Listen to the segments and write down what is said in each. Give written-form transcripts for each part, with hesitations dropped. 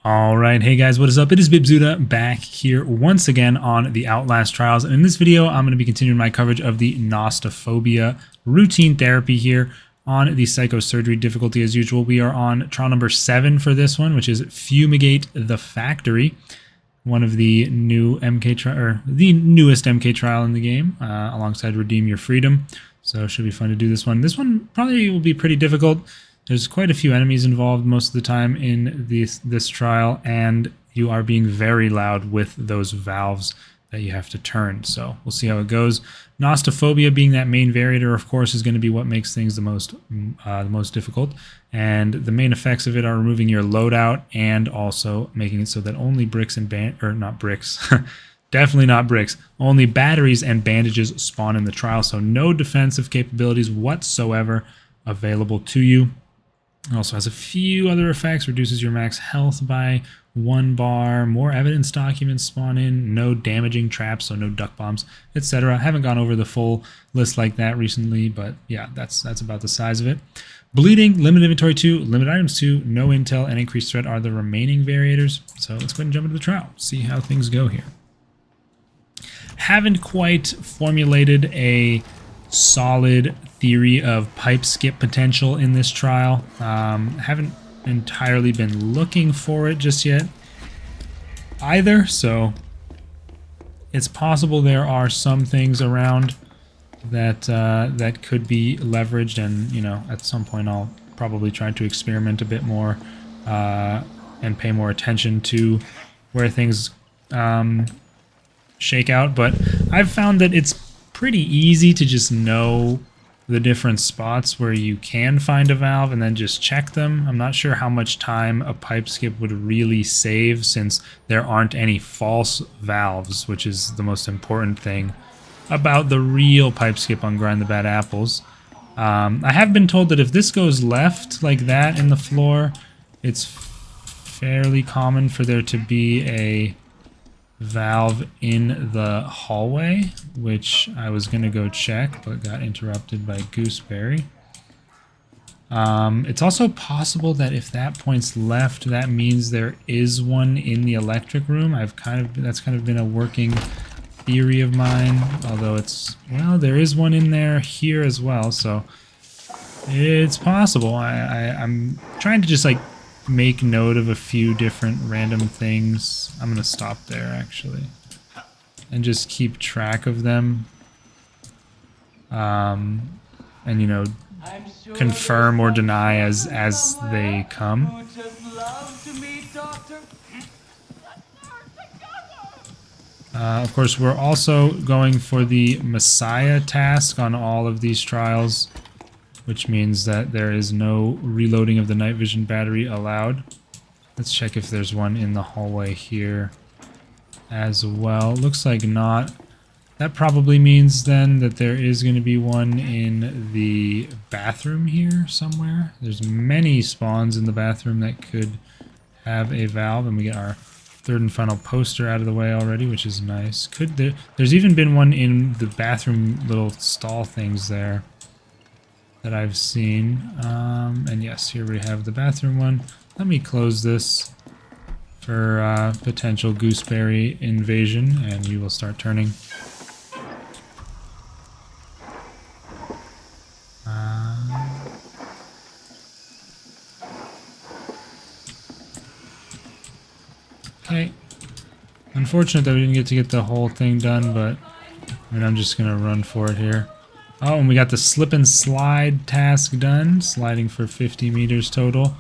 Alright, hey guys, what is up? It is Bibzuda back here once again on the Outlast Trials, and in this video I'm going to be continuing my coverage of the Nostophobia routine therapy here on the psychosurgery difficulty. As usual, we are on trial number 7 for this one, which is Fumigate the Factory, one of the new the newest MK trial in the game, alongside Redeem Your Freedom. So it should be fun to do this one. This one probably will be pretty difficult. There's quite a few enemies involved most of the time in this trial, and you are being very loud with those valves that you have to turn. So we'll see how it goes. Nostophobia, being that main variator, of course, is going to be what makes things the most difficult. And the main effects of it are removing your loadout and also making it so that only bricks and not bricks. Definitely not bricks. Only batteries and bandages spawn in the trial, so no defensive capabilities whatsoever available to you. It also has a few other effects. Reduces your max health by 1 bar. More evidence documents spawn in. No damaging traps, so no duck bombs, etc. I haven't gone over the full list like that recently, but yeah, that's about the size of it. Bleeding, limited inventory 2, limited items 2, no intel, and increased threat are the remaining variators. So let's go ahead and jump into the trial. See how things go here. Haven't quite formulated a solid theory of pipe skip potential in this trial. Haven't entirely been looking for it just yet either, so it's possible there are some things around that that could be leveraged, and you know, at some point I'll probably try to experiment a bit more and pay more attention to where things shake out. But I've found that it's pretty easy to just know the different spots where you can find a valve and then just check them. I'm not sure how much time a pipe skip would really save, since there aren't any false valves, which is the most important thing about the real pipe skip on Grind the Bad Apples. I have been told that if this goes left like that in the floor, it's fairly common for there to be a valve in the hallway, which I was gonna go check but got interrupted by Gooseberry. It's also possible that if that points left, that means there is one in the electric room. That's kind of been a working theory of mine, although well, there is one in there here as well, so it's possible. I'm trying to just like make note of a few different random things. I'm gonna stop there actually and just keep track of them, and you know, confirm or deny as they come. Of course, we're also going for the Messiah task on all of these trials, which means that there is no reloading of the night vision battery allowed. Let's check if there's one in the hallway here as well. Looks like not. That probably means then that there is going to be one in the bathroom here somewhere. There's many spawns in the bathroom that could have a valve, and we get our third and final poster out of the way already, which is nice. There's even been one in the bathroom little stall things there that I've seen. And yes, here we have the bathroom one. Let me close this for potential Gooseberry invasion, and you will start turning. Okay. Unfortunate that we didn't get the whole thing done, but I mean, I'm just gonna run for it here. Oh, and we got the slip and slide task done. Sliding for 50 meters total.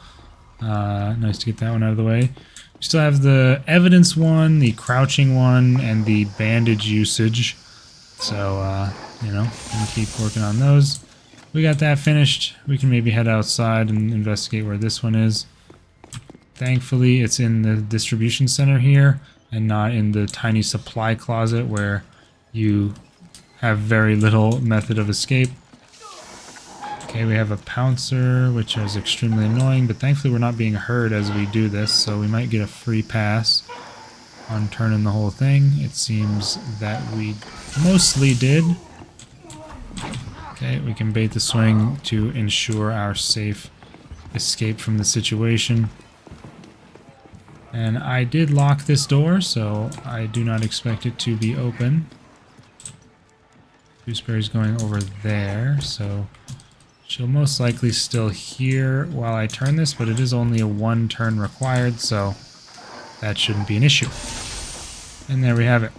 Nice to get that one out of the way. We still have the evidence one, the crouching one, and the bandage usage. So, you know, we'll keep working on those. We got that finished. We can maybe head outside and investigate where this one is. Thankfully, it's in the distribution center here and not in the tiny supply closet where you have very little method of escape. Okay, we have a pouncer, which is extremely annoying, but thankfully we're not being heard as we do this, so we might get a free pass on turning the whole thing. It seems that we mostly did. Okay, we can bait the swing to ensure our safe escape from the situation. And I did lock this door, so I do not expect it to be open. Gooseberry's going over there, so she'll most likely still hear while I turn this, but it is only a 1 turn required, so that shouldn't be an issue. And there we have it.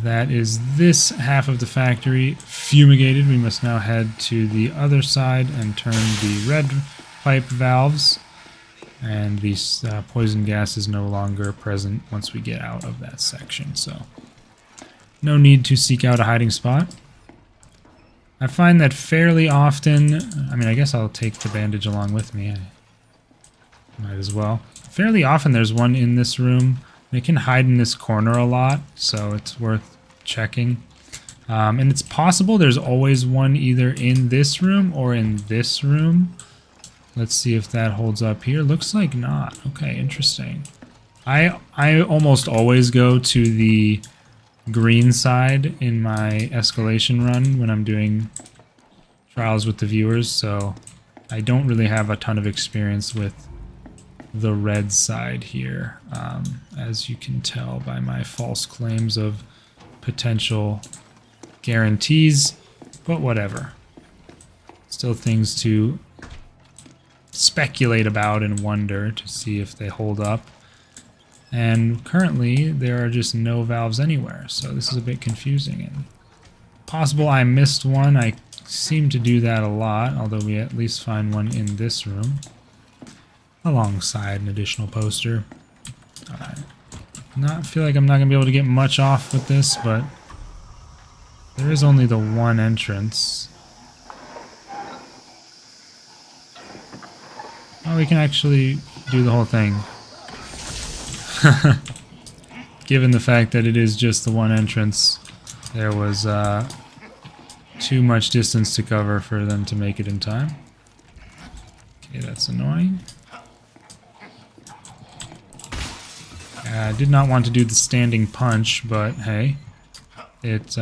That is this half of the factory fumigated. We must now head to the other side and turn the red pipe valves. And the poison gas is no longer present once we get out of that section, so no need to seek out a hiding spot. I find that fairly often, I mean, I guess I'll take the bandage along with me. I might as well. Fairly often there's one in this room. They can hide in this corner a lot, so it's worth checking. And it's possible there's always one either in this room or in this room. Let's see if that holds up here. Looks like not. Okay, interesting. I almost always go to the green side in my escalation run when I'm doing trials with the viewers, so I don't really have a ton of experience with the red side here, as you can tell by my false claims of potential guarantees, but whatever. Still things to speculate about and wonder to see if they hold up. And currently there are just no valves anywhere, so this is a bit confusing. And possible I missed one. I seem to do that a lot, although we at least find one in this room alongside an additional poster. Alright. Feel like I'm not gonna be able to get much off with this, but there is only the one entrance. Oh, we can actually do the whole thing. Given the fact that it is just the one entrance, there was too much distance to cover for them to make it in time. Okay, that's annoying. I did not want to do the standing punch, but hey, it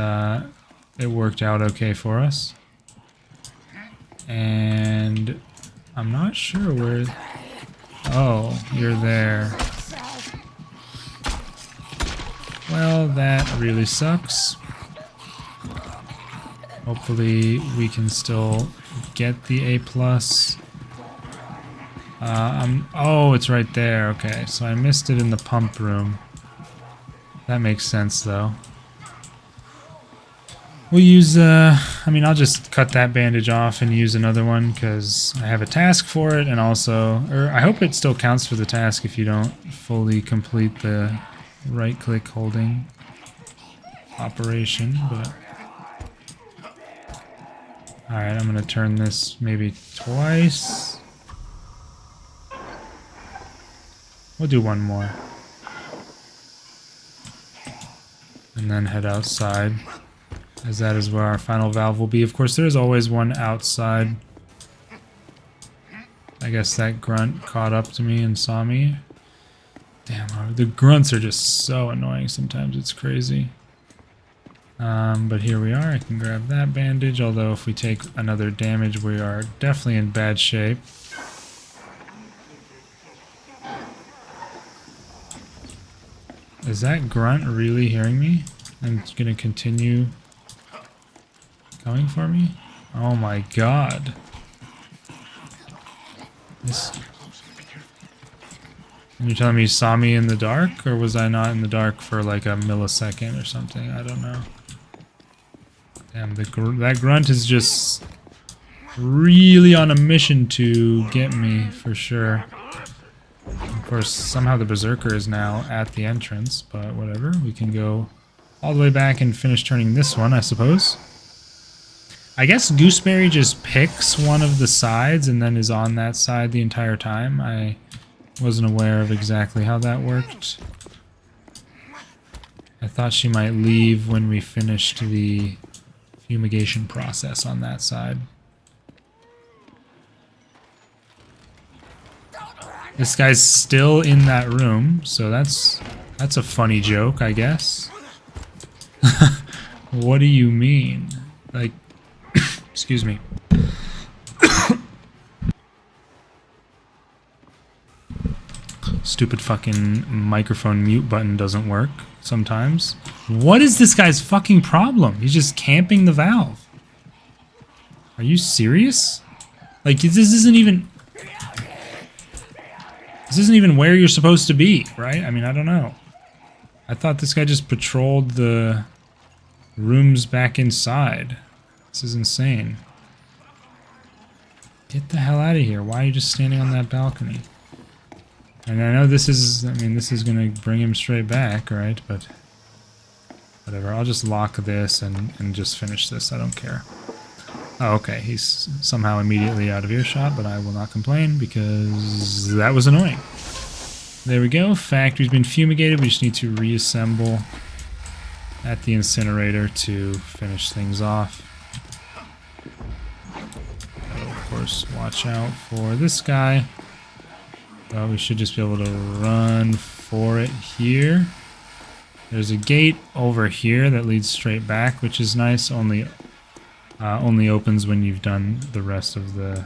worked out okay for us. And I'm not sure where... Oh, you're there. Well, that really sucks. Hopefully we can still get the A+. Oh, it's right there. Okay, so I missed it in the pump room. That makes sense, though. We'll use, I mean, I'll just cut that bandage off and use another one because I have a task for it, and also, or I hope it still counts for the task if you don't fully complete the right-click holding operation, but... Alright, I'm gonna turn this maybe twice. We'll do one more. And then head outside, as that is where our final valve will be. Of course, there's always one outside. I guess that grunt caught up to me and saw me. Damn, the grunts are just so annoying sometimes, it's crazy. But here we are, I can grab that bandage, although if we take another damage, we are definitely in bad shape. Is that grunt really hearing me? And it's gonna continue going for me? Oh my god. And you're telling me you saw me in the dark? Or was I not in the dark for like a millisecond or something? I don't know. Damn, that grunt is just really on a mission to get me, for sure. Of course, somehow the Berserker is now at the entrance, but whatever. We can go all the way back and finish turning this one, I suppose. I guess Gooseberry just picks one of the sides and then is on that side the entire time. I wasn't aware of exactly how that worked. I thought she might leave when we finished the fumigation process on that side. This guy's still in that room, so that's a funny joke, I guess. What do you mean? Like, excuse me. Stupid fucking microphone mute button doesn't work sometimes. What is this guy's fucking problem? He's just camping the valve. Are you serious? Like, this isn't even where you're supposed to be, right? I mean, I don't know. I thought this guy just patrolled the rooms back inside. This is insane. Get the hell out of here. Why are you just standing on that balcony? And I know this is, I mean, this is going to bring him straight back, right? But whatever. I'll just lock this and just finish this. I don't care. Oh, okay. He's somehow immediately out of earshot, but I will not complain because that was annoying. There we go. Factory's been fumigated. We just need to reassemble at the incinerator to finish things off. Of course, watch out for this guy. Well, we should just be able to run for it here. There's a gate over here that leads straight back, which is nice. Only opens when you've done the rest of the,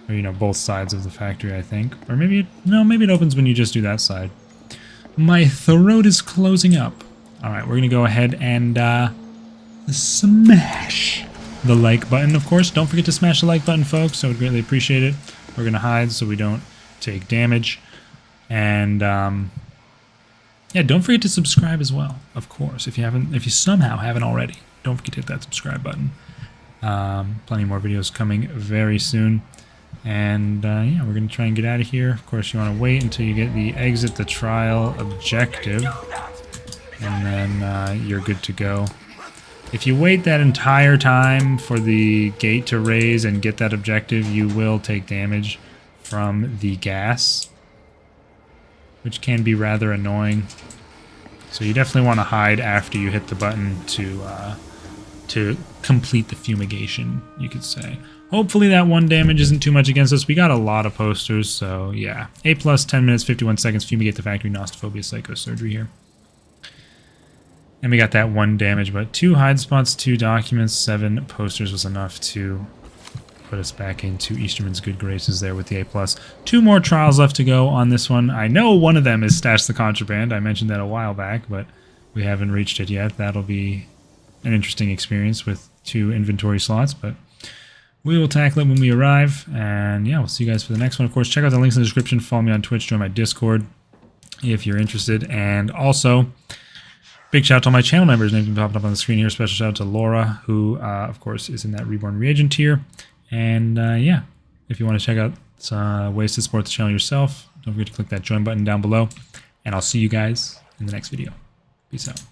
or you know, both sides of the factory, I think. Or maybe it, no, maybe it opens when you just do that side. My throat is closing up. All right, we're gonna go ahead and smash the like button, of course. Don't forget to smash the like button, folks. I would greatly appreciate it. We're gonna hide so we don't take damage. And yeah, don't forget to subscribe as well, of course. If you somehow haven't already, don't forget to hit that subscribe button. Plenty more videos coming very soon. And yeah, we're gonna try and get out of here. Of course, you want to wait until you get the exit the trial objective, and then you're good to go. If you wait that entire time for the gate to raise and get that objective, you will take damage from the gas, which can be rather annoying. So you definitely want to hide after you hit the button to complete the fumigation, you could say. Hopefully that 1 damage isn't too much against us. We got a lot of posters, so yeah. A+, 10 minutes, 51 seconds, Fumigate the Factory, Nostophobia, Psychosurgery here. And we got that 1 damage, but 2 hide spots, 2 documents, 7 posters was enough to put us back into Easterman's good graces there with the A+. 2 more trials left to go on this one. I know one of them is Stash the Contraband. I mentioned that a while back, but we haven't reached it yet. That'll be an interesting experience with 2 inventory slots, but we will tackle it when we arrive. And yeah, we'll see you guys for the next one. Of course, check out the links in the description. Follow me on Twitch, join my Discord if you're interested. And also, big shout out to all my channel members. Names popping up on the screen here. Special shout out to Laura, who, of course, is in that Reborn Reagent tier. And yeah, if you want to check out some ways to support the channel yourself, don't forget to click that join button down below. And I'll see you guys in the next video. Peace out.